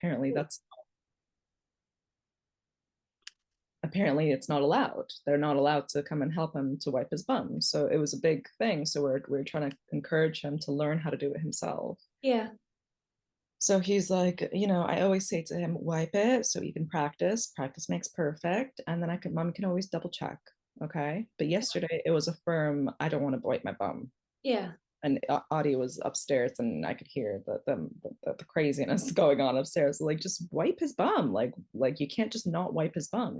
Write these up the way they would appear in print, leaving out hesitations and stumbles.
apparently that's apparently it's not allowed. They're not allowed to come and help him to wipe his bum. So it was a big thing. So we're trying to encourage him to learn how to do it himself. Yeah. So he's like, I always say to him, wipe it so you can practice. Practice makes perfect. And then mom can always double check. Okay. But yesterday it was a firm, I don't want to wipe my bum. Yeah. And Audie was upstairs and I could hear the craziness going on upstairs. Like, just wipe his bum. Like you can't just not wipe his bum.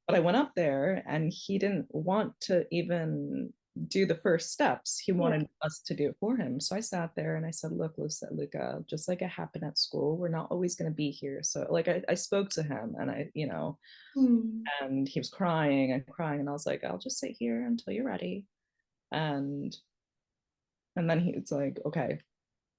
But I went up there and he didn't want to even do the first steps. He Yeah. wanted us to do it for him. So I sat there and I said, look, Luca, just like it happened at school, we're not always going to be here. So like I spoke to him and Mm. and he was crying and crying. And I was like, I'll just sit here until you're ready. And then he's like, okay,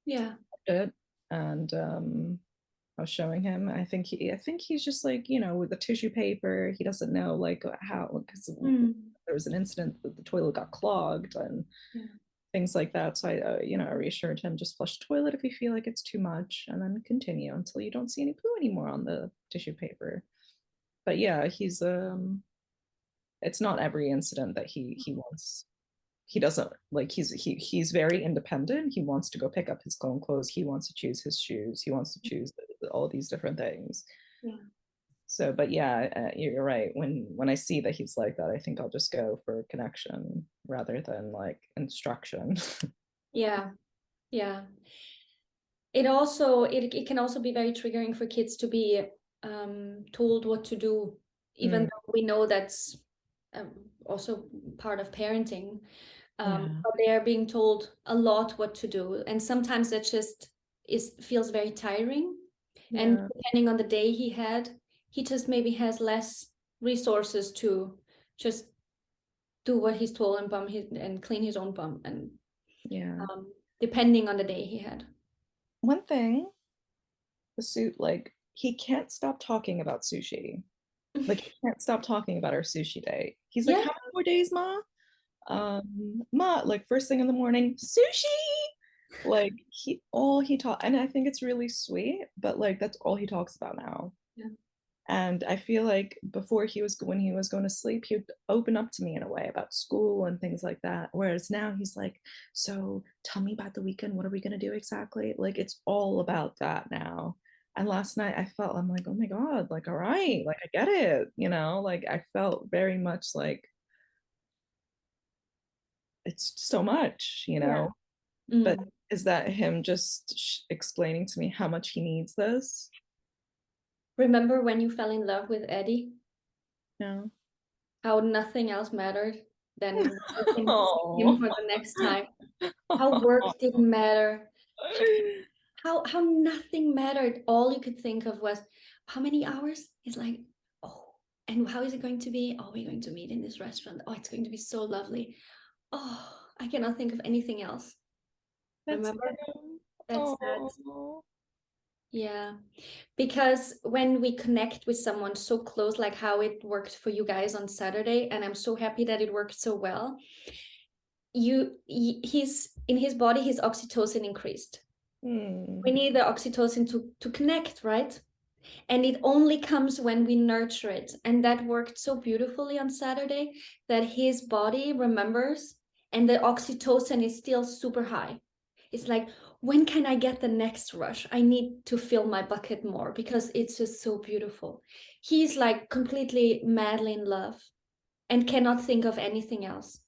Yeah. it. And I was showing him. I think he's just like, with the tissue paper, he doesn't know like how, because Mm. there was an incident that the toilet got clogged and Yeah. things like that. So I reassured him, just flush the toilet if you feel like it's too much, and then continue until you don't see any poo anymore on the tissue paper. But yeah, it's not every incident that he wants. He doesn't like he's very independent. He wants to go pick up his own clothes. He wants to choose his shoes. He wants to choose all these different things. Yeah. So, but yeah, you're right. When I see that he's like that, I think I'll just go for connection rather than like instruction. Yeah. Yeah. It can also be very triggering for kids to be told what to do, even Mm, though we know that's also part of parenting. yeah, But they are being told a lot what to do, and sometimes that just is feels very tiring. And yeah, depending on the day he just maybe has less resources to just do what he's told and and clean his own bum, and yeah. depending on the day he had. One thing, the suit, like he can't stop talking about sushi. Like he can't stop talking about our sushi day. He's like, Yeah. how many more days, Ma? Ma, like first thing in the morning, sushi. Like he taught, and I think it's really sweet, but like that's all he talks about now. Yeah. And I feel like before when he was going to sleep, he'd open up to me in a way about school and things like that. Whereas now he's like, so tell me about the weekend. What are we going to do exactly? Like it's all about that now. And last night I'm like, oh my God, like, all right, like I get it, like I felt very much like it's so much. Yeah. But Mm. is that him just explaining to me how much he needs this? Remember when you fell in love with Eddie? No. How nothing else mattered than waiting to see him Oh. for the next time. How work didn't matter. How nothing mattered. All you could think of was how many hours? It's like, oh, and how is it going to be? Oh, we're going to meet in this restaurant. Oh, it's going to be so lovely. Oh, I cannot think of anything else. That's Remember? him. That's that. Oh. Yeah. Because when we connect with someone so close, like how it worked for you guys on Saturday, and I'm so happy that it worked so well, he's in his body, his oxytocin increased. We Hmm. need the oxytocin to connect, right? And it only comes when we nurture it. And that worked so beautifully on Saturday that his body remembers and the oxytocin is still super high. It's like, when can I get the next rush? I need to fill my bucket more because it's just so beautiful. He's like completely madly in love and cannot think of anything else.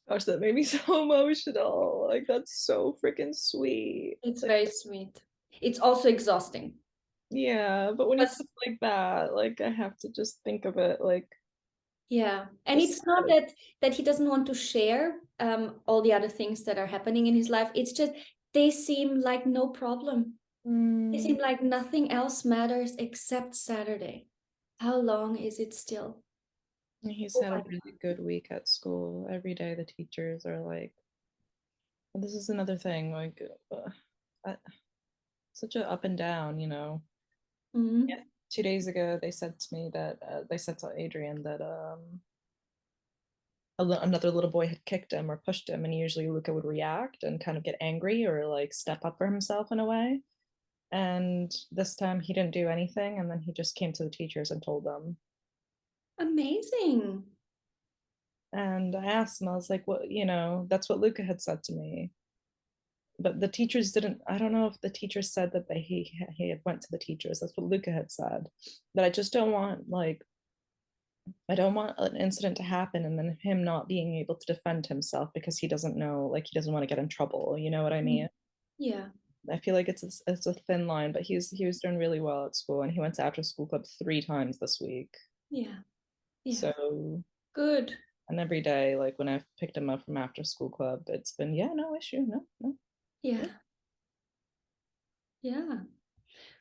Gosh, that made me so emotional. Like that's so freaking sweet. It's Like, very sweet. It's also exhausting. yeah, but when he But says like that, like I have to just think of it like yeah, and just it's not that he doesn't want to share all the other things that are happening in his life. It's just they seem like no problem. They mm. seem like nothing else matters except Saturday. How long is it still? He's Oh had my a really good week at school. Every day the teachers are like, this is another thing, like uh, such a up and down. God. Yeah. Mhm. 2 days ago, they said to me that they said to Adrian that another little boy had kicked him or pushed him, and usually Luca would react and kind of get angry or like step up for himself in a way. And this time he didn't do anything, and then he just came to the teachers and told them. Amazing. And I asked him, I was like, what, that's what Luca had said to me. But the teachers didn't, I don't know if the teachers said that he had went to the teachers. That's what Luca had said. But I just don't want like I don't want an incident to happen and then him not being able to defend himself because he doesn't know, like he doesn't want to get in trouble. You know what I mean? Mm. Yeah. I feel like it's a thin line, but he was doing really well at school, and he went to after school club 3 times this week. Yeah. Yeah. So, Good. and every day, like when I've picked him up from after school club, it's been yeah, no issue, no, no. Yeah. Yeah. Yeah.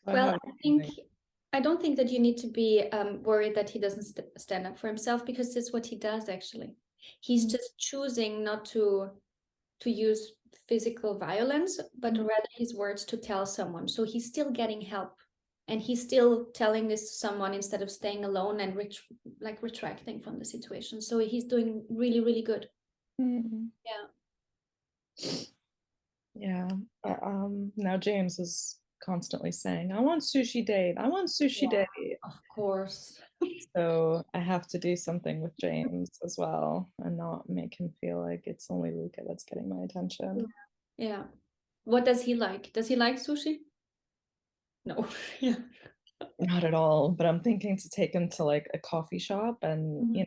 So I Well, have I everything. think I don't think that you need to be worried that he doesn't stand up for himself, because it's what he does actually. He's Mm, just choosing not to use physical violence, but mm, rather his words to tell someone. So he's still getting help, and he's still telling this to someone instead of staying alone and retracting from the situation. So he's doing really, really good. mm. Yeah. Yeah. Now James is constantly saying, "I want sushi date. I want sushi Yeah, date." of course. So I have to do something with James as well and not make him feel like it's only Luca that's getting my Yeah. attention. Yeah. What does he like? Does he like sushi? No. Yeah. Not at all, but I'm thinking to take him to like a coffee shop and, Mhm.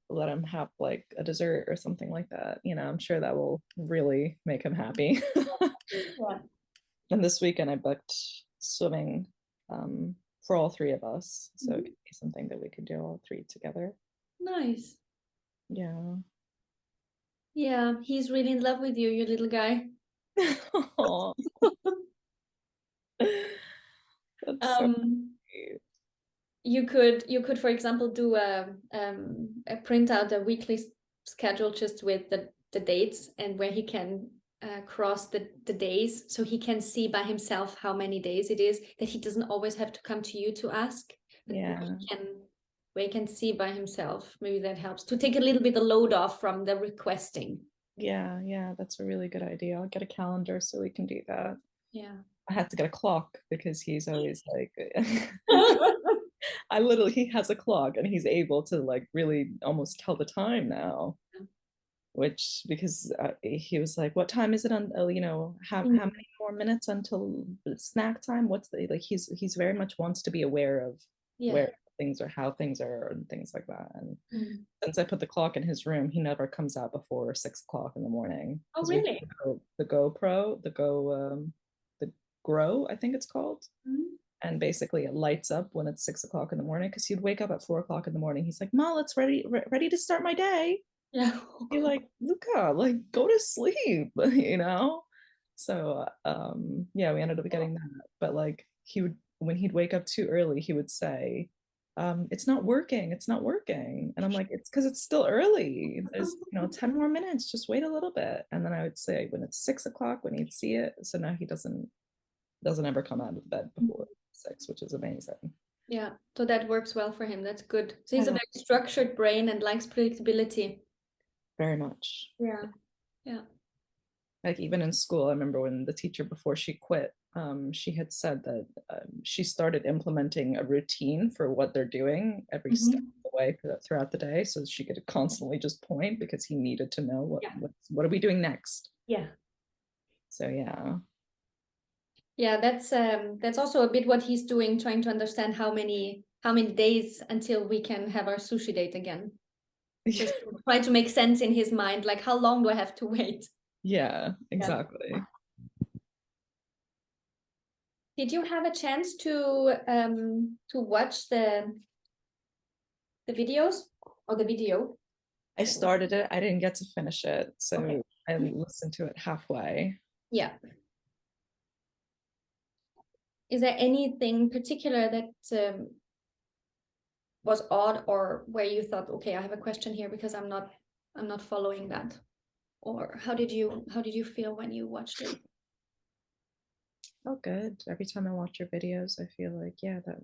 let him have like a dessert or something like that. I'm sure that will really make him happy. Yeah. And this weekend I booked swimming for all three of us. So it Mhm. could be something that we could do all three together. Nice. Yeah. Yeah, he's really in love with you, you little guy. Aw, that's so Um, cute. you could, for example, do a print out a weekly schedule just with the dates and where he can cross the days, so he can see by himself how many days it is, that he doesn't always have to come to you to ask, but Yeah. where he can see by himself. Maybe that helps to take a little bit of load off from the requesting. Yeah, yeah, that's a really good idea. I'll get a calendar so we can do that. Yeah. I have to get a clock because he's always like he has a clock and he's able to like really almost tell the time now, which because he was like, "What time is it on? How Mm. many more minutes until snack time? What's the like?" He's very much wants to be aware of Yeah. where things are, how things are, and things like that. And Mm. since I put the clock in his room, he never comes out before 6 o'clock in the morning Oh, because we have really? the GoPro, the Grow, I think it's called. Mhm. And basically, it lights up when it's 6 o'clock in the morning because he'd wake up at 4 o'clock in the morning. He's like, "Ma, let's ready to start my day." Yeah. You're like, Luca, like go to sleep, you know? So yeah, we ended up getting that. But like he would when he'd wake up too early, he would say, it's not working, it's not working. And I'm like, it's because it's still early. There's 10 more minutes, just wait a little bit. And then I would say when it's 6 o'clock, when he'd see it. So now he doesn't ever come out of bed before 6, which is amazing. Yeah, so that works well for him. That's good. So he's a Yeah, very structured brain and likes predictability. very much. Yeah. Yeah. Like even in school, I remember when the teacher before she quit, she had said that she started implementing a routine for what they're doing every step Mhm. of the way throughout the day, so she could constantly just point because he needed to know Yeah. what are we doing next. Yeah. So yeah, Yeah, that's also a bit what he's doing, trying to understand how many days until we can have our sushi date again. Just try to make sense in his mind, like how long do I have to wait? yeah, Yeah. exactly. Did you have a chance to watch the videos or the video? I started it. I didn't get to finish it, Okay. so I listened to it halfway. Yeah. Is there anything particular that was odd, or where you thought, okay, I have a question here because I'm not following that? Or how did you feel when you watched it? Oh, good. Every time I watch your videos, I feel like, yeah, that,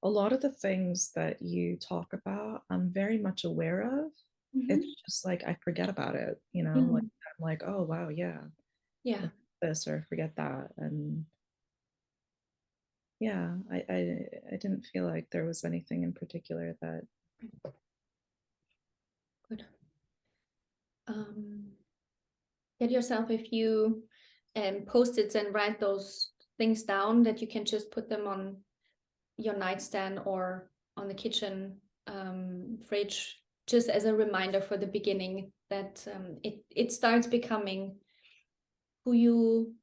a lot of the things that you talk about, I'm very much aware of. It's Mm-hmm. just like I forget about it, like Mm. I'm like, oh wow, yeah, Yeah. this or forget that. And Yeah, I didn't feel like there was anything in particular that Good. Um, get yourself a few post-its and write those things down that you can just put them on your nightstand or on the kitchen fridge, just as a reminder for the beginning that it starts becoming who you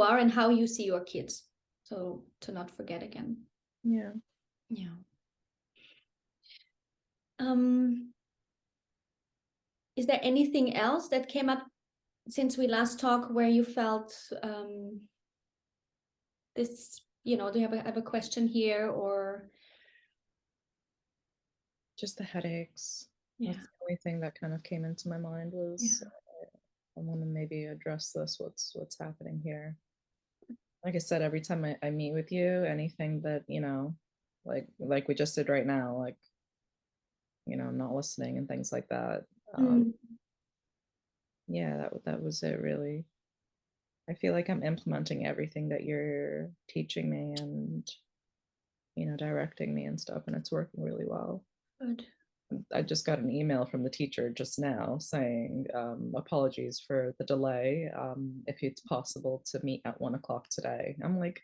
are and how you see your kids. So to not forget again. yeah. Yeah. Um, is there anything else that came up since we last talked where you felt this, do you have a question here or? Just the headaches. Yeah. That's the only thing that kind of came into my mind was Yeah. I want to maybe address this, what's happening here. Like I said, every time I meet with you, anything that, like we just did right now, like, not listening and things like that. Mm. Yeah, that was it really. I feel like I'm implementing everything that you're teaching me and, directing me and stuff, and it's working really well. Good. I just got an email from the teacher just now saying, apologies for the delay. If it's possible to meet at 1 o'clock today. I'm like,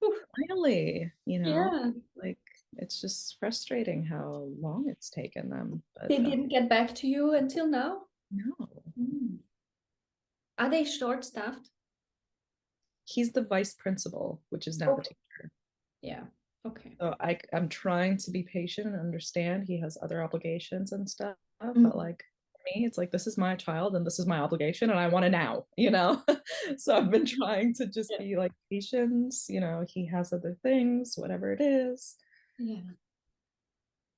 Oof. finally, Yeah. like it's just frustrating how long it's taken them. But They didn't get back to you until now? no, Mm. Are they short-staffed? he's the vice principal, which is now the Okay. teacher. Yeah. Okay. So I'm trying to be patient and understand he has other obligations and stuff, but Mm. like for me, it's like this is my child and this is my obligation and I want it now. So I've been trying to just Yeah. be like patience, he has other things, whatever it is. Yeah.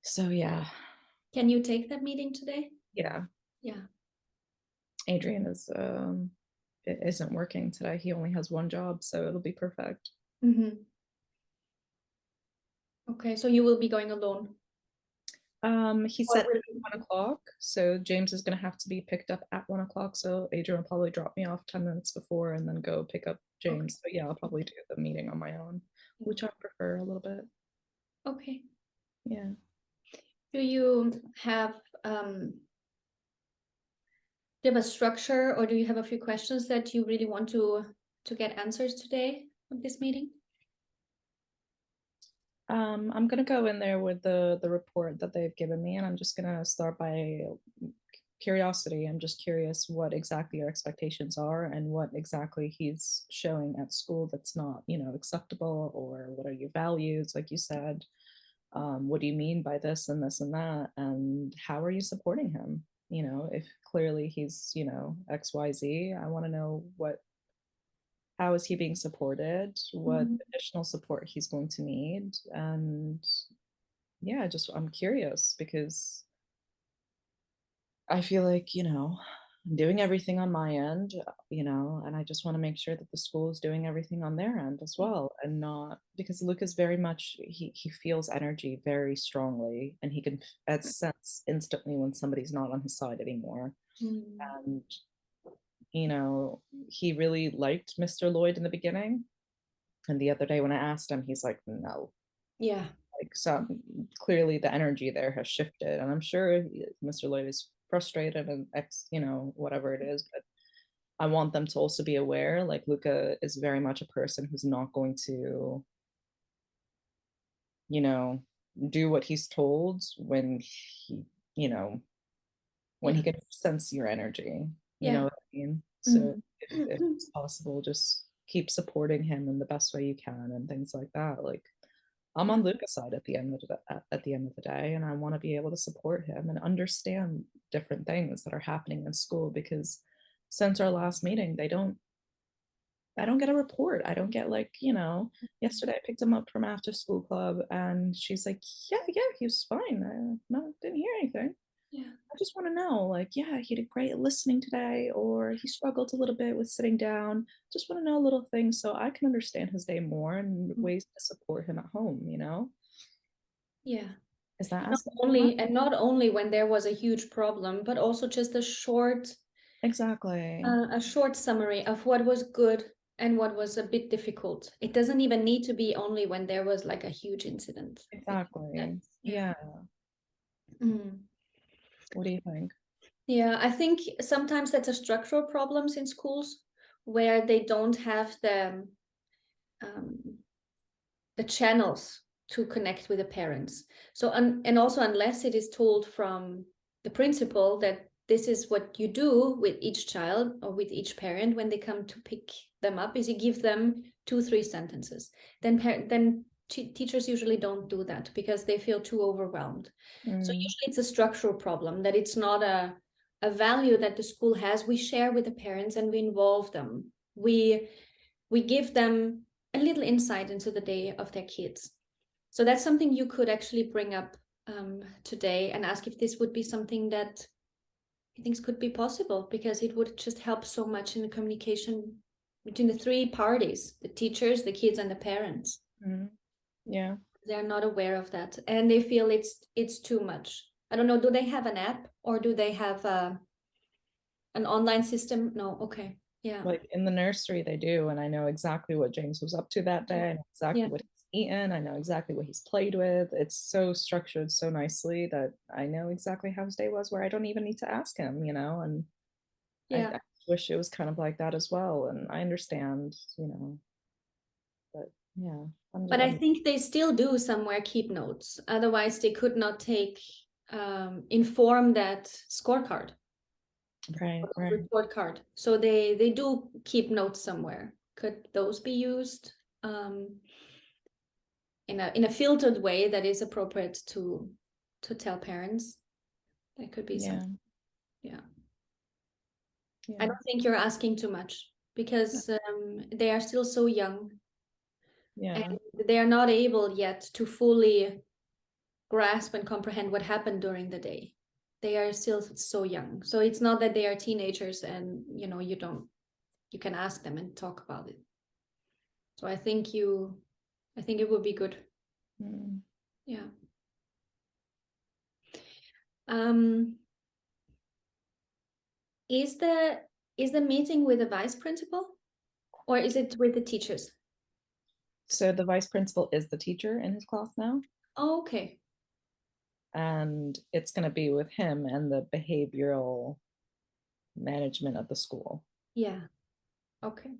So yeah, Can you take that meeting today? yeah. Yeah. Adrian isn't working today. He only has one job, so it'll be perfect. Mm-hmm. Okay, so you will be going alone. He Or said will 1 o'clock, so James is gonna have to be picked up at 1 o'clock. So Adrian will probably drop me off 10 minutes before and then go pick up okay. James. So yeah, I'll probably do the meeting on my own, which I prefer a little bit. Okay. Yeah. Do you have um do you have a structure or do you have a few questions that you really want to get answers today of this meeting? I'm gonna go in there with the report that they've given me, and I'm just gonna start by curiosity. I'm just curious what exactly your expectations are and what exactly he's showing at school that's not, acceptable, or what are your values, like you said. What do you mean by this and this and that? And how are you supporting him? If clearly he's, XYZ, I want to know how is he being supported, what Mhm. additional support he's going to need. And yeah, just I'm curious because I feel like, I'm doing everything on my end, and I just want to make sure that the school is doing everything on their end as well. And not because Luke is very much, he feels energy very strongly and he can sense instantly when somebody's not on his side anymore. Mm. And, you know, he really liked Mr. Lloyd in the beginning. And the other day when I asked him, he's like, no. Yeah. Like some clearly the energy there has shifted. And I'm sure Mr. Lloyd is frustrated and whatever it is, but I want them to also be aware, like Luca is very much a person who's not going to, you know, do what he's told when you know, when he Yeah. can sense your energy. You know Yeah. what I mean? So Mhm. if it's possible, just keep supporting him in the best way you can and things like that. Like I'm Yeah. on Luca's side at the end of the day, and I want to be able to support him and understand different things that are happening in school because since our last meeting, I don't get a report. I don't get like, yesterday I picked him up from after school club and she's like, yeah, he was fine. I no, didn't hear anything. Yeah. I just want to know, like, yeah, he did great at listening today, or he struggled a little bit with sitting down. Just want to know little things so I can understand his day more and ways to support him at home. Yeah. Is that Not asking too much? only and not only when there was a huge problem, but also just Exactly. a short summary of what was good. and what was a bit difficult. It doesn't even need to be only when there was like a huge incident. Exactly. Yeah. Yeah. Mm. What do you think? Yeah, I think sometimes that's a structural problems in schools where they don't have um, the channels to connect with the parents. So and also unless it is told from the principal that this is what you do with each child or with each parent when they come to pick them up, is you give them 2 3 sentences. Then teachers usually don't do that because they feel too overwhelmed. So Mm, usually it's a structural problem, that it's not a value that the school has. We share with the parents and we involve them. We give them a little insight into the day of their kids. So that's something you could actually bring up today and ask if this would be something that he thinks could be possible, because it would just help so much in the communication between the 3 parties, the teachers, the kids, and the parents. mm, yeah. They're not aware of that and they feel it's too much. I don't know, do they have an app or do they have an online system? No, okay. Yeah. Like in the nursery, they do. And I know exactly what James was up to that day. I know Yeah. exactly what he's eaten. I know exactly what he's played with. It's so structured so nicely that I know exactly how his day was, where I don't even need to ask him, And Yeah. I wish it was kind of like that as well. And I understand, but yeah, But I I'm think they still do somewhere keep notes. Otherwise, they could not take inform that scorecard right, or right. report card. So they do keep notes somewhere. Could those be used in a filtered way that is appropriate to tell parents? That could be Yeah, something. Yeah. I yeah, don't think you're asking too much because they are still so young and yeah, they are not able yet to fully grasp and comprehend what happened during the day. They are still so young. So it's not that they are teenagers and you can ask them and talk about it. So I think it would be good. mm. Yeah. Um is the meeting with the vice principal or is it with the teachers? So the vice principal is the teacher in his class now, Oh, okay. and it's going to be with him and the behavioral management of the school. Yeah. Okay.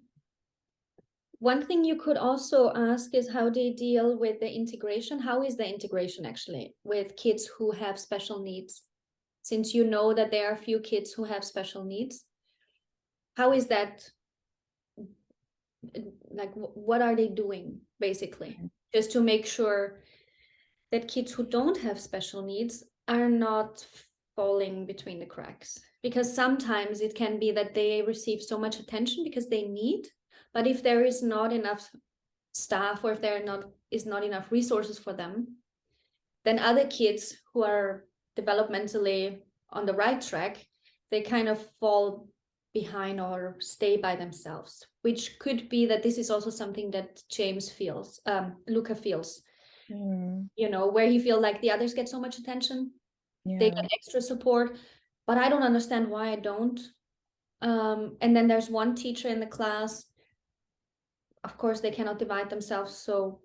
One thing you could also ask is how they deal with the integration. How is the integration actually with kids who have special needs? Since you know that there are a few kids who have special needs, how is that, like what are they doing basically, just to make sure that kids who don't have special needs are not falling between the cracks? Because sometimes it can be that they receive so much attention because they need, but if there is not enough staff or if there is not enough resources for them, then other kids who are developmentally on the right track, they kind of fall behind or stay by themselves, which could be that this is also something that James feels, Luca feels, Mm, where he feels like the others get so much attention, they yeah, get extra support, but I don't understand why I don't. And then there's one teacher in the class, of course they cannot divide themselves, so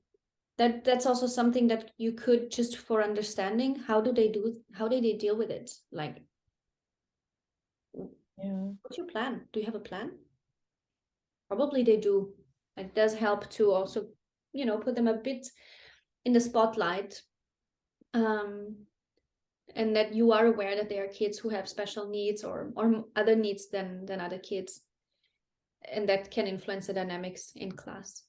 that's also something that you could, just for understanding, how do they deal with it, like yeah, what's your plan? Do you have a plan? Probably they do. It does help to also put them a bit in the spotlight, um and that you are aware that there are kids who have special needs or other needs than other kids, and that can influence the dynamics in class,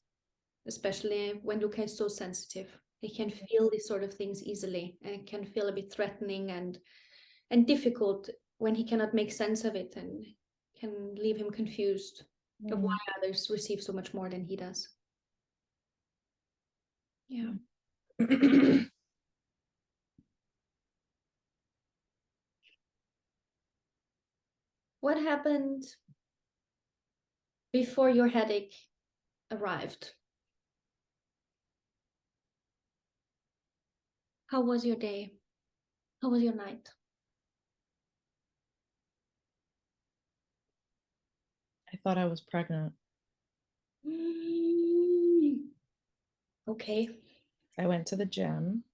especially when Luca is so sensitive. He can feel these sort of things easily, and it can feel a bit threatening and difficult when he cannot make sense of it, and can leave him confused of why mm, others receive so much more than he does. Yeah. yeah. What happened before your headache arrived? How was your day? How was your night? I thought I was pregnant. Okay. I went to the gym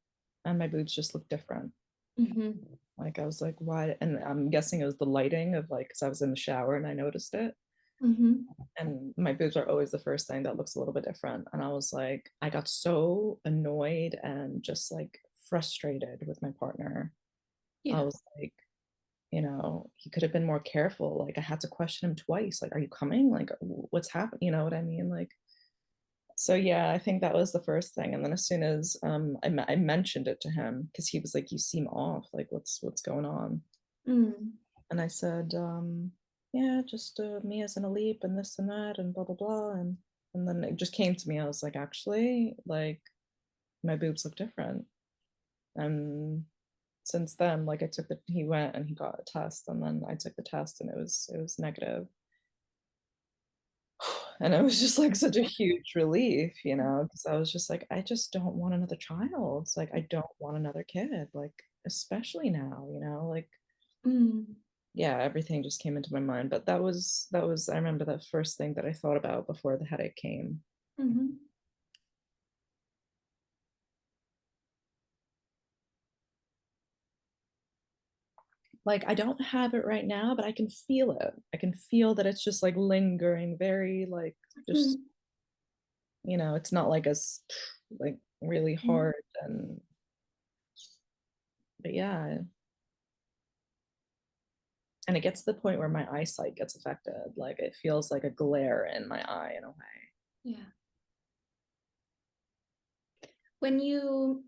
and my boobs just looked different. Mm-hmm. Like I was like, why? And I'm guessing it was the lighting of like, because I was in the shower and I noticed it. Mm-hmm. And my boobs are always the first thing that looks a little bit different. And I was like, I got so annoyed and just like frustrated with my partner. I Yeah. was like, he could have been more careful. Like I had to question him twice. Like, are you coming? Like, what's happening? You know what I mean? Like, so yeah, I think that was the first thing. And then as soon as I mentioned it to him, because he was like, you seem off. Like, what's going on? Mm. And I said, yeah, just me as an elite and this and that and blah blah blah. And then it just came to me. I was like, actually, like my boobs look different. And since then, like he went and he got a test, and then I took the test, and it was negative. And it was just like such a huge relief, because I was just like, I just don't want another child. It's like I don't want another kid, like especially now, like Mm. yeah, everything just came into my mind. But that was I remember that first thing that I thought about before the headache came. Mm-hmm. Like I don't have it right now, but I can feel it. I can feel that it's just like lingering, very like just, it's not like as like really Mm-hmm. hard and but yeah, and it gets to the point where my eyesight gets affected. Like it feels like a glare in my eye in a way. Yeah. When you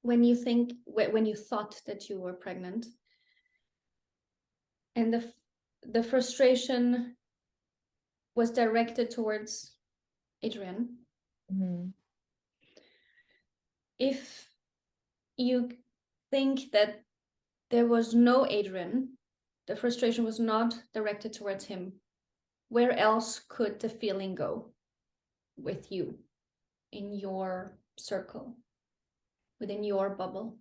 when you thought that you were pregnant, and the frustration was directed towards Adrian, Mm-hmm. if you think that there was no Adrian, the frustration was not directed towards him, where else could the feeling go with you in your circle, within your bubble?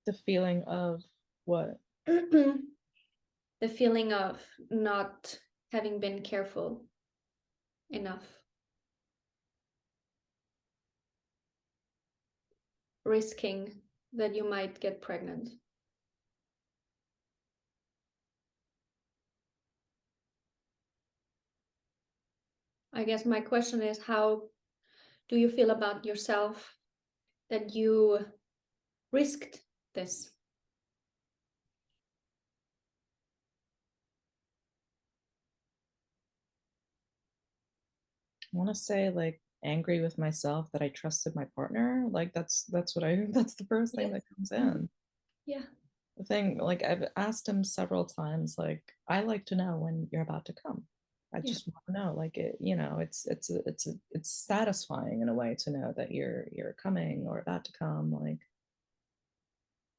The feeling of what? The feeling of not having been careful enough, risking that you might get pregnant. I guess my question is, how do you feel about yourself that you risked this? I want to say like angry with myself that I trusted my partner. Like that's what I that's the first thing Yes. that comes Mhm. in. Yeah. The thing, like I've asked him several times, like I like to know when you're about to come. I Yeah. just want to know, like it's satisfying in a way to know that you're coming or about to come, like.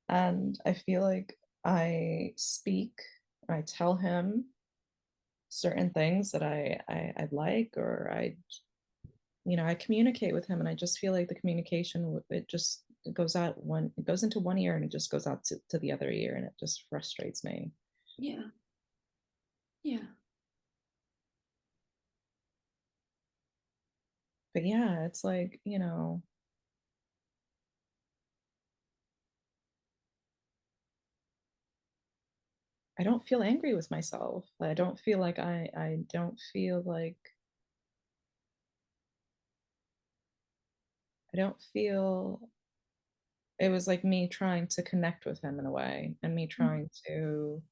And I feel like I tell him certain things that I'd like, or I communicate with him, and I just feel like the communication it goes out one it goes into one ear and it just goes out to the other ear, and it just frustrates me. Yeah. Yeah. But yeah, it's like, I don't feel angry with myself. I don't feel like I don't feel like I don't feel it was like me trying to connect with him in a way, and me trying to,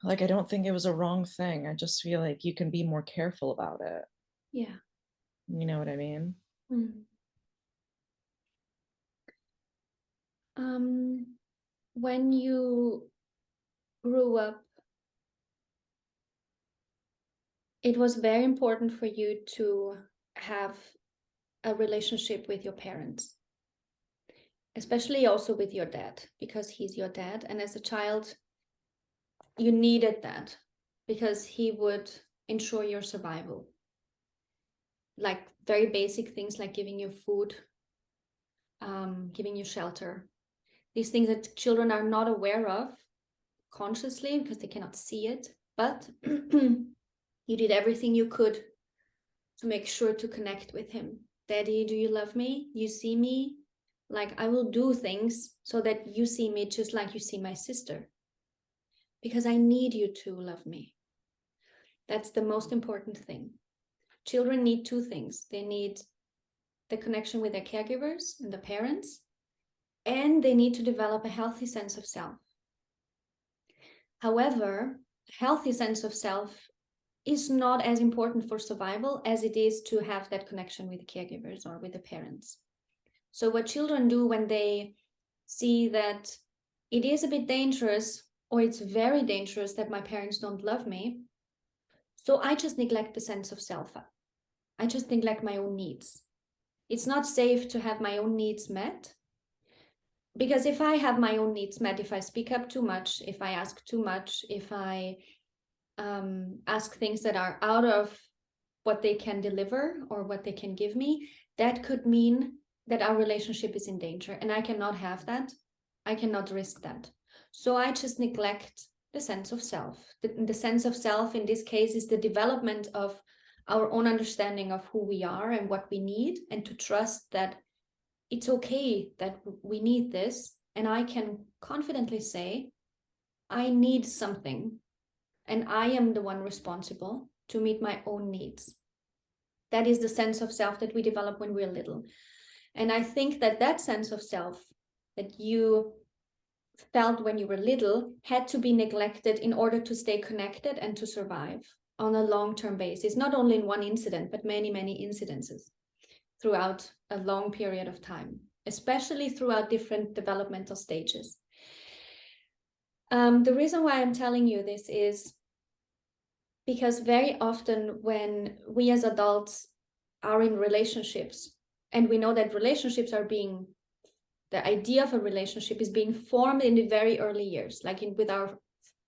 like, I don't think it was a wrong thing. I just feel like you can be more careful about it. Yeah. You know what I mean? Mm. Um, when you grew up, it was very important for you to have a relationship with your parents, especially also with your dad, because he's your dad. And as a child, you needed that because he would ensure your survival. Like very basic things like giving you food, giving you shelter. these things that children are not aware of consciously because they cannot see it, but you did everything you could to make sure to connect with him. Daddy, do you love me? You see me? Like, I will do things so that you see me just like you see my sister, because I need you to love me. That's the most important thing. Children need two things. They need the connection with their caregivers and the parents, and they need to develop a healthy sense of self. However, a healthy sense of self is not as important for survival as it is to have that connection with the caregivers or with the parents. So what children do when they see that it is a bit dangerous or it's very dangerous that my parents don't love me, so I just neglect the sense of self. I just neglect my own needs. It's not safe to have my own needs met, because if I have my own needs met, if I speak up too much, if I ask too much, if I ask things that are out of what they can deliver or what they can give me, that could mean that our relationship is in danger, and I cannot have that. I cannot risk that. So I just neglect the sense of self. The sense of self in this case is the development of our own understanding of who we are and what we need, and to trust that it's okay that we need this, and I can confidently say, I need something, and I am the one responsible to meet my own needs. That is the sense of self that we develop when we're little. And I think that that sense of self that you felt when you were little had to be neglected in order to stay connected and to survive on a long-term basis, not only in one incident, but many, many incidences throughout a long period of time, especially throughout different developmental stages. The reason why I'm telling you this is because very often when we as adults are in relationships, and we know that relationships are being, the idea of a relationship is being formed in the very early years, like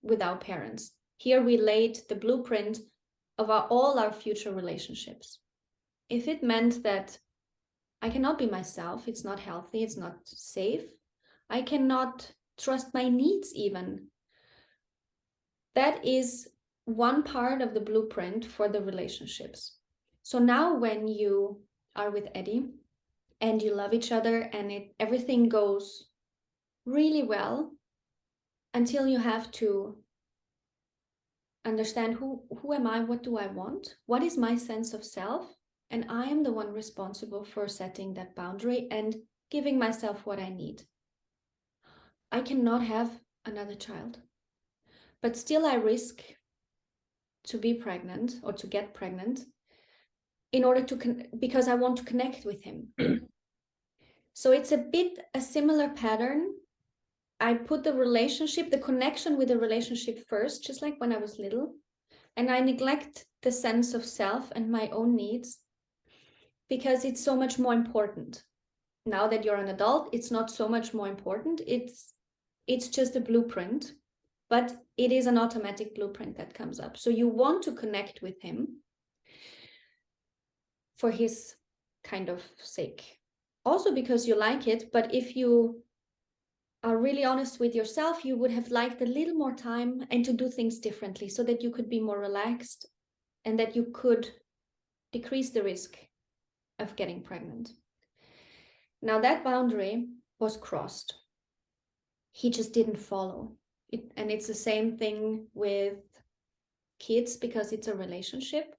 with our parents. Here we laid the blueprint of all our future relationships. If it meant that I cannot be myself, it's not healthy, it's not safe, I cannot trust my needs even, that is one part of the blueprint for the relationships. So now when you are with Eddie and you love each other and everything goes really well, until you have to understand who am I, what do I want, what is my sense of self, and I am the one responsible for setting that boundary and giving myself what I need. I cannot have another child, but still I risk to be pregnant or to get pregnant in order to because I want to connect with him. So it's a bit a similar pattern. I put the connection with the relationship first, just like when I was little, and I neglect the sense of self and my own needs because it's so much more important. Now that you're an adult, it's not so much more important. It's just a blueprint, but it is an automatic blueprint that comes up. So you want to connect with him for his kind of sake. Also because you like it, but if you are really honest with yourself, you would have liked a little more time and to do things differently so that you could be more relaxed and that you could decrease the risk of getting pregnant. Now that boundary was crossed. He just didn't follow it. And it's the same thing with kids because it's a relationship.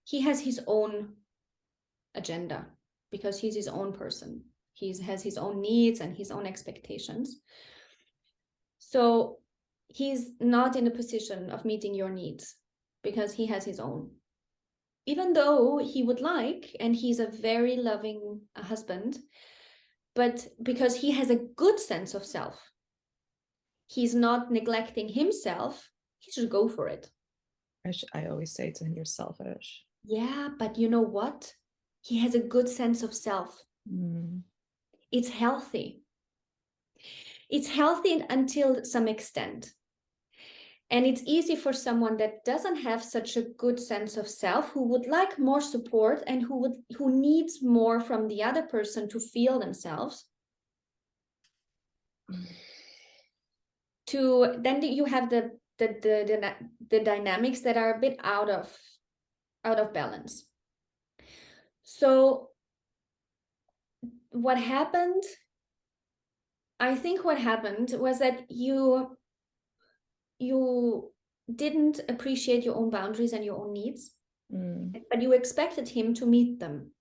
He has his own agenda because he's his own person. He has his own needs and his own expectations. So he's not in a position of meeting your needs because he has his own. Even though he would like, and he's a very loving husband, but because he has a good sense of self, he's not neglecting himself, he should go for it. I always say to him, you're selfish. Yeah, but you know what? He has a good sense of self. It's healthy. It's healthy until some extent. And it's easy for someone that doesn't have such a good sense of self, who would like more support and who needs more from the other person to feel themselves. To then you have the dynamics that are a bit out of balance. So what happened, I think what happened was that you didn't appreciate your own boundaries and your own needs, Mm. but you expected him to meet them,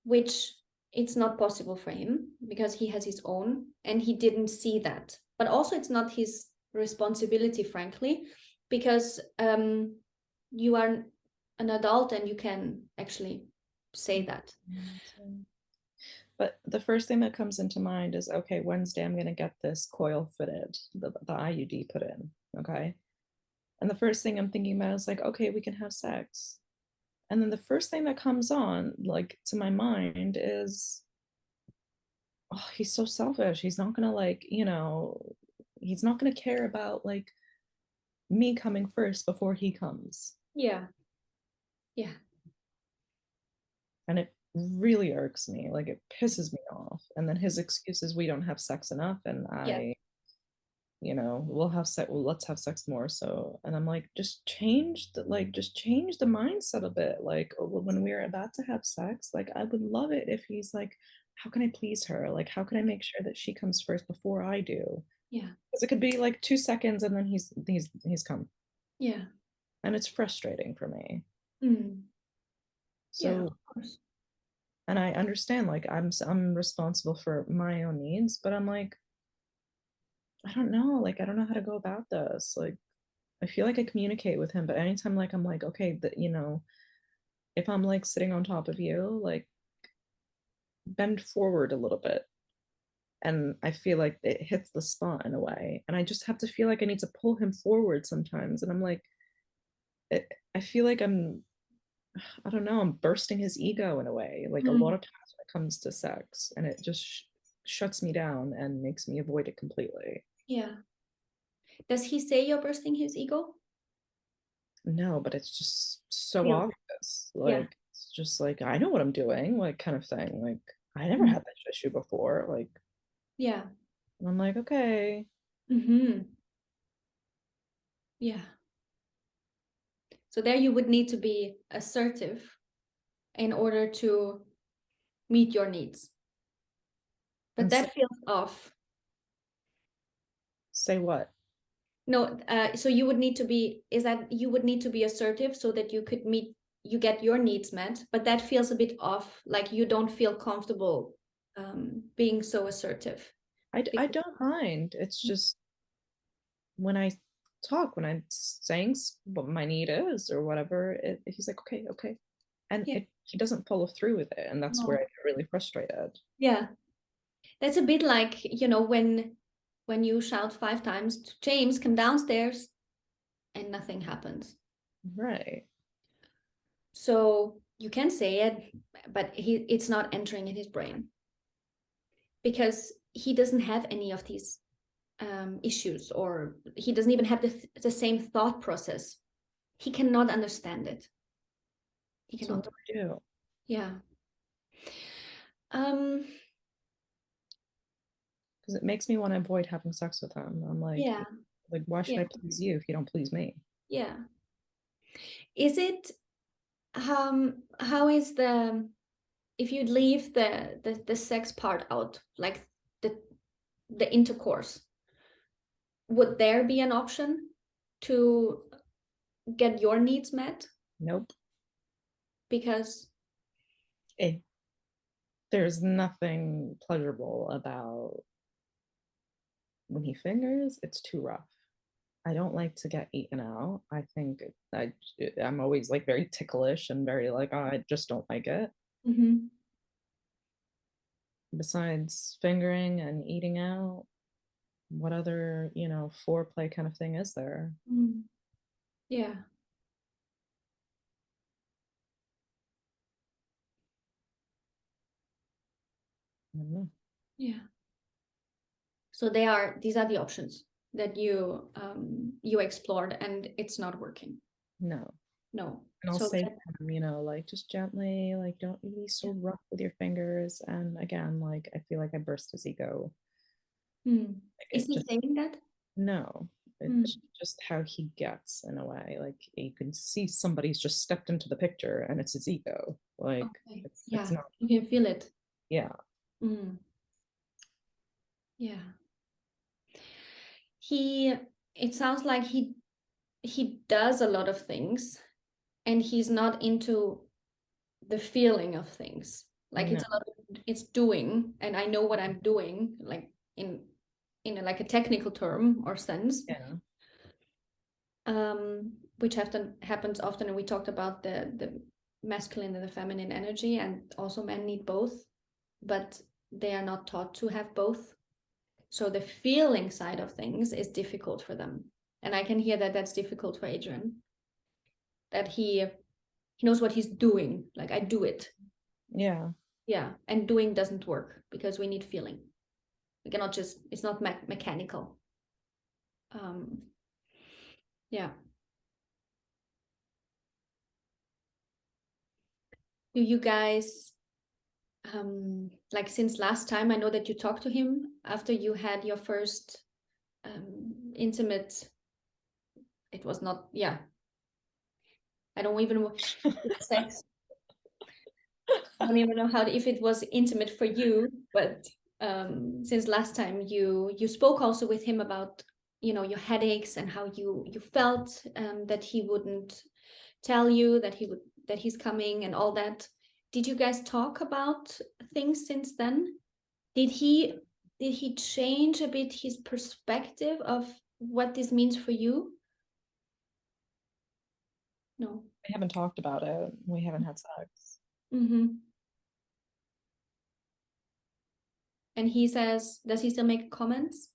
which it's not possible for him because he has his own and he didn't see that. But also it's not his responsibility, frankly, because you are an adult and you can actually say that. But the first thing that comes into mind is, okay, Wednesday I'm gonna get this coil fitted, the IUD put in. Okay. And the first thing I'm thinking about is like, okay, we can have sex. And then the first thing that comes on, like to my mind, is, oh, he's so selfish. He's not gonna like, he's not gonna care about like me coming first before he comes. Yeah. Yeah. And it really irks me. Like it pisses me off. And then his excuse is we don't have sex enough, and Yeah. we'll have sex. Well, let's have sex more. So, and I'm like, just change the mindset a bit. Like when we're about to have sex, like I would love it if he's like, how can I please her? Like, how can I make sure that she comes first before I do? Yeah. Because it could be like 2 seconds and then he's come, Yeah. and it's frustrating for me. Mm. Yeah, So, of course. and I understand like I'm responsible for my own needs, but I'm like, I don't know, like I don't know how to go about this. Like I feel like I communicate with him, but anytime like I'm like, okay, if I'm like sitting on top of you, like bend forward a little bit. And I feel like it hits the spot in a way. And I just have to feel like I need to pull him forward sometimes. And I'm like, I feel like I don't know, I'm bursting his ego in a way, like a lot Mm. of times when it comes to sex. And it just shuts me down and makes me avoid it completely. Yeah. Does he say you're bursting his ego? No, but it's just so Feel. obvious. Yeah. Like it's just like I know what I'm doing, like kind of thing. Like I never Mm. had this issue before. Like Yeah. and I'm like, okay. Mm-hmm. Yeah. So there you would need to be assertive in order to meet your needs. But And that feels off. say what? No, so you would need to be, is that you would need to be assertive so that you could meet, you get your needs met, but that feels a bit off, like you don't feel comfortable being so assertive. I don't mind. It's just when I when I'm saying what my need is or whatever, he's like, okay, okay. And Yeah, he doesn't follow through with it. And that's where I no. get really frustrated. Yeah, that's a bit like, when you shout 5 times, James, come downstairs, and nothing happens. Right. So you can say it, but it's not entering in his brain because he doesn't have any of these issues, or he doesn't even have the same thought process. He cannot understand it. He So what cannot. do I do? Yeah. Um, Because it makes me want to avoid having sex with him. I'm yeah. like, why should Yeah. I please you if you don't please me? Yeah. Is it how is the, if you leave the sex part out, like the the intercourse, would there be an option to get your needs met? Nope. Because It, there's nothing pleasurable about when he fingers, it's too rough. I don't like to get eaten out. I'm always like very ticklish and very like, oh, I just don't like it. Mhm. Besides fingering and eating out, what other, foreplay kind of thing is there? Mm. Yeah. I don't know. Yeah. So these are the options that you explored and it's not working. No. No. And I'll So say to him, like just gently, like don't be so rough with your fingers. And again, like I feel like I burst his ego. Mm. Like Is it he just saying that? no. It's Mm. just how he gets in a way. Like you can see somebody's just stepped into the picture and it's his ego. Like Okay. it's Yeah, not, you can feel it. yeah. Mm. Yeah. He, it sounds like he does a lot of things and he's not into the feeling of things. Like No. it's a lot of, it's doing, and I know what I'm doing, like in a, like a technical term or sense. Yeah. Which often happens often, and we talked about the masculine and the feminine energy, and also men need both, but they are not taught to have both. So the feeling side of things is difficult for them, and I can hear that that's difficult for Adrian. That he knows what he's doing. Like I do it, Yeah. yeah, and doing doesn't work because we need feeling. We cannot just. It's not mechanical. Um, yeah. Do you guys like since last time? I know that you talked to him after you had your first intimate. It was not. Yeah. I don't even know sex. I don't even know how if it was intimate for you, but since last time you spoke also with him about your headaches and how you felt that he wouldn't tell you that he's coming and all that. Did you guys talk about things since then? Did he did he change a bit his perspective of what this means for you? No. We haven't talked about it. We haven't had sex. Mm-hmm. And he says, does he still make comments?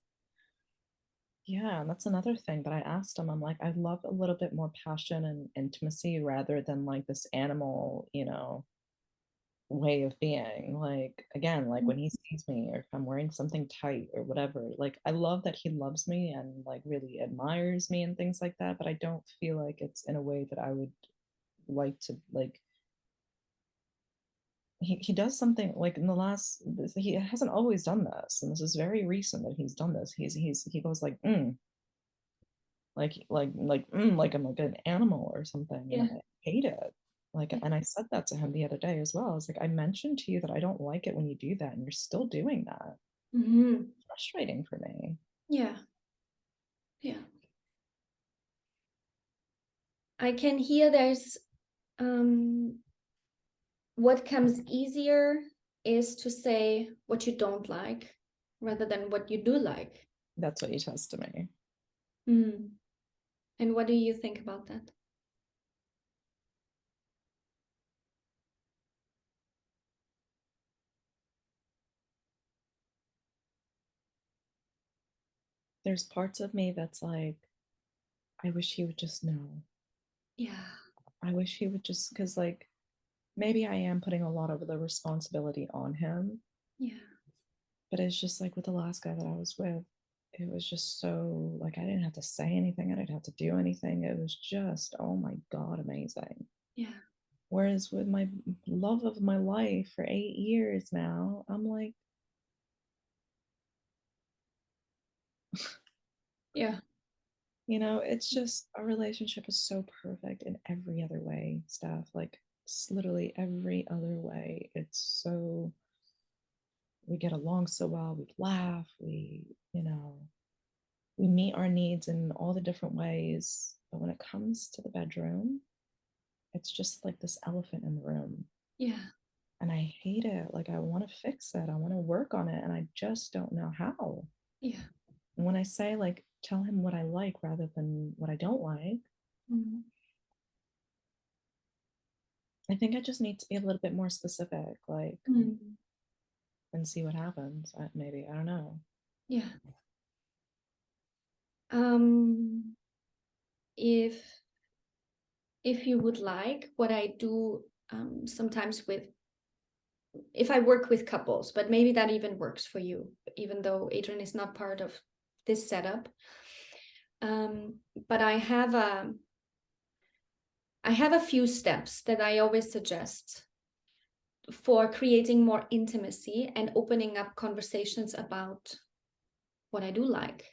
Yeah, and that's another thing that I asked him. I'm like, I love a little bit more passion and intimacy rather than like this animal, way of being. Like, again, like when he sees me or if I'm wearing something tight or whatever, like I love that he loves me and like really admires me and things like that, but I don't feel like it's in a way that I would like to like he does something like in the last he hasn't always done this and this is very recent that he's done this. He goes like like I'm like an animal or something, and Yeah. I hate it. Like, and I said that to him the other day as well. I was like, I mentioned to you that I don't like it when you do that, and you're still doing that. Mm-hmm. It's frustrating for me. Yeah. Yeah. I can hear there's um what comes easier is to say what you don't like rather than what you do like. That's what he says to me. Mm. And what do you think about that? There's parts of me that's like, I wish he would just know. Yeah. I wish he would just, because like maybe I am putting a lot of the responsibility on him, Yeah. but it's just like with the last guy that I was with, it was just so like I didn't have to say anything, I didn't have to do anything. It was just, oh my God, amazing. Yeah. Whereas with my love of my life for 8 years now, I'm like, Yeah. it's just our relationship is so perfect in every other way, Steph. Like, it's literally every other way. It's so, we get along so well, we laugh, we meet our needs in all the different ways. But when it comes to the bedroom, it's just like this elephant in the room. Yeah. And I hate it. Like, I want to fix it, I want to work on it, and I just don't know how. Yeah. And when I say, like, tell him what I like rather than what I don't like, Mm. I think I just need to be a little bit more specific, like, Mm. and see what happens. Maybe, I don't know. Yeah. Um, if you would like, what I do sometimes with if I work with couples, but maybe that even works for you, even though Adrian is not part of this setup. But I have a few steps that I always suggest for creating more intimacy and opening up conversations about what I do like.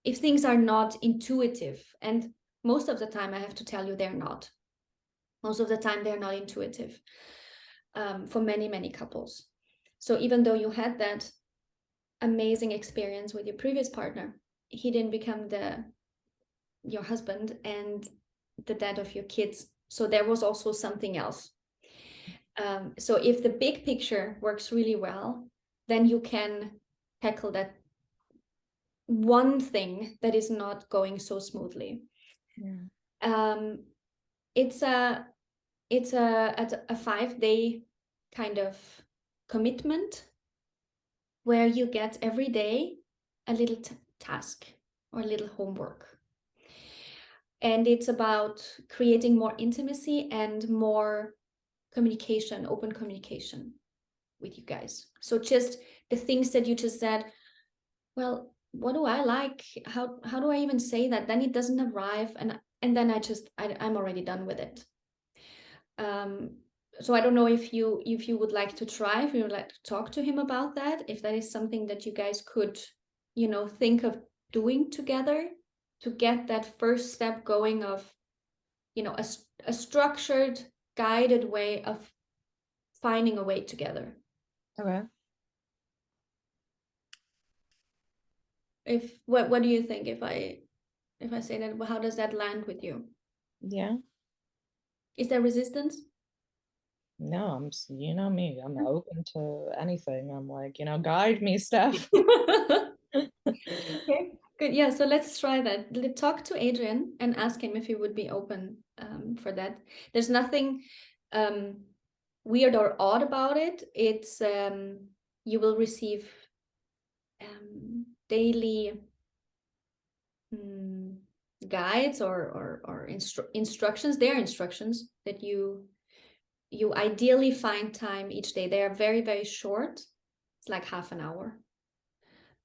If things are not intuitive, and most of the time I have to tell you they're not. Most of the time they're not intuitive for many, many couples. So even though you had that amazing experience with your previous partner, he didn't become your husband and the dad of your kids. So there was also something else. So if the big picture works really well, then you can tackle that one thing that is not going so smoothly. Yeah. It's a 5-day kind of commitment where you get every day a little task or a little homework. And it's about creating more intimacy and more communication, open communication with you guys. So just the things that you just said, well, what do I like? How do I even say that? Then it doesn't arrive, and then I'm already done with it. So I don't know if you would like to try, if you would like to talk to him about that, if that is something that you guys could, think of doing together to get that first step going of, a structured, guided way of finding a way together. Okay. What do you think if I say that? How does that land with you? Yeah. Is there resistance? No, you know me, I'm open to anything. I'm like, guide me, Steph. Okay, good. Yeah, so let's try that. Talk to Adrian and ask him if he would be open for that. There's nothing weird or odd about it. It's you will receive daily guides or instructions. They are instructions that you ideally find time each day. They are very, very short. It's like half an hour.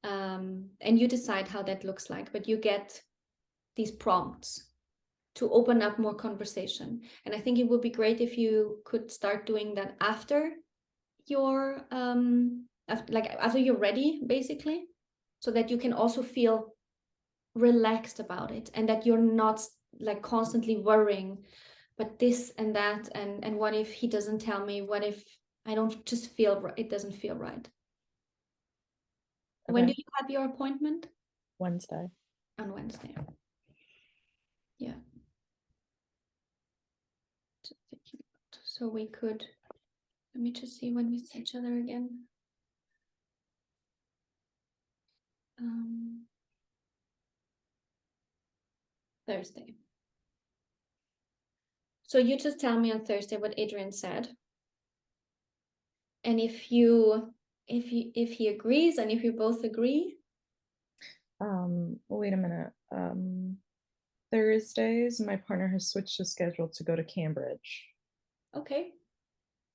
And you decide how that looks like, but you get these prompts to open up more conversation. And I think it would be great if you could start doing that after you're after you're ready, basically, so that you can also feel relaxed about it and that you're not like constantly worrying, but this and that, and what if he doesn't tell me, what if I don't just feel it doesn't feel right. When do Okay. you have your appointment? Wednesday. On Wednesday. Yeah. So we could, let me just see when we see each other again. Thursday. So you just tell me on Thursday what Adrian said. And if he agrees and if you both agree. Wait a minute. Thursdays, my partner has switched his schedule to go to Cambridge. Okay.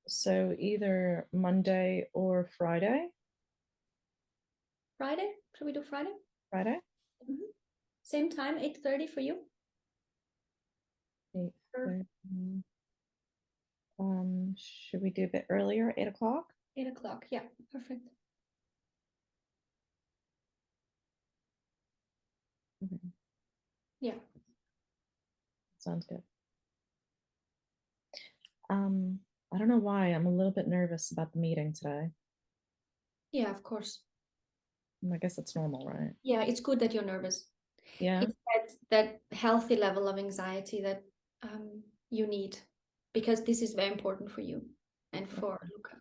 So either Monday or Friday. Friday? Should we do Friday? Friday? Same time, 8:30 for you? 8:30. Should we do a bit earlier, 8 o'clock? 8 o'clock, yeah, perfect. Okay. Yeah. Sounds good. I don't know why I'm a little bit nervous about the meeting today. Yeah, of course. I guess it's normal, right? Yeah, it's good that you're nervous. Yeah. It's that healthy level of anxiety that you need, because this is very important for you and for Luca.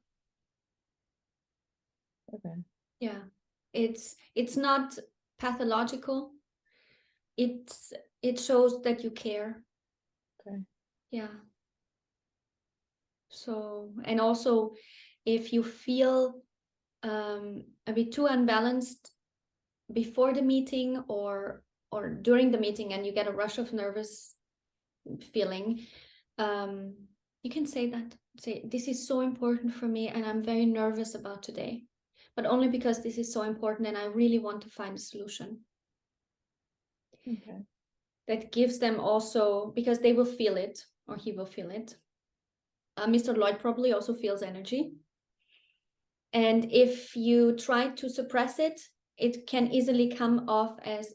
Okay. Yeah, it's not pathological. It shows that you care. Okay. Yeah. So, and also if you feel a bit too unbalanced before the meeting or during the meeting and you get a rush of nervous feeling, you can say that. Say, this is so important for me and I'm very nervous about today, but only because this is so important and I really want to find a solution. Okay. That gives them also, because they will feel it, or he will feel it. Mr. Lloyd probably also feels energy. And if you try to suppress it, it can easily come off as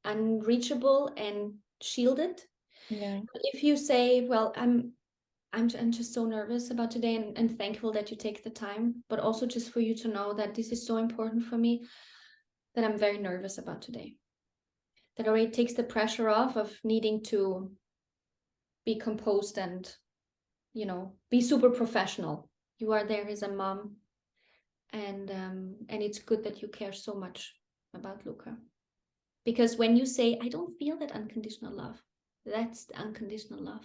unreachable and shielded. Yeah. If you say, well, I'm just so nervous about today, and thankful that you take the time, but also just for you to know that this is so important for me, that I'm very nervous about today. That already takes the pressure off of needing to be composed and, be super professional. You are there as a mom, and it's good that you care so much about Luca. Because when you say, I don't feel that unconditional love, that's the unconditional love.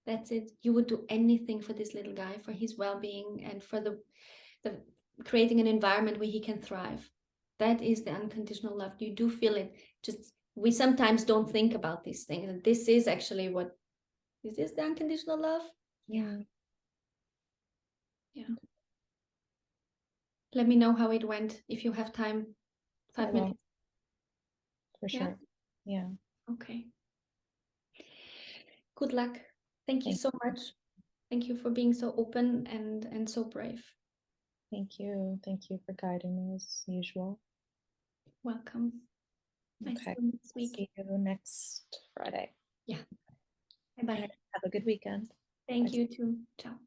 That's it. You would do anything for this little guy, for his well-being, and for the creating an environment where he can thrive. That is the unconditional love. You do feel it. Just we sometimes don't think about these things. And this is actually this is the unconditional love. Yeah. Yeah. Let me know how it went if you have time. 5 minutes. For Yeah. sure. Yeah. Okay. Good luck. Thank you Thank so much. Thank you for being so open and so brave. Thank you. Thank you for guiding me as usual. Welcome. I see Okay. you next week. See you next Friday. Yeah. Bye-bye. Have a good weekend. Thank Bye. you too. Ciao.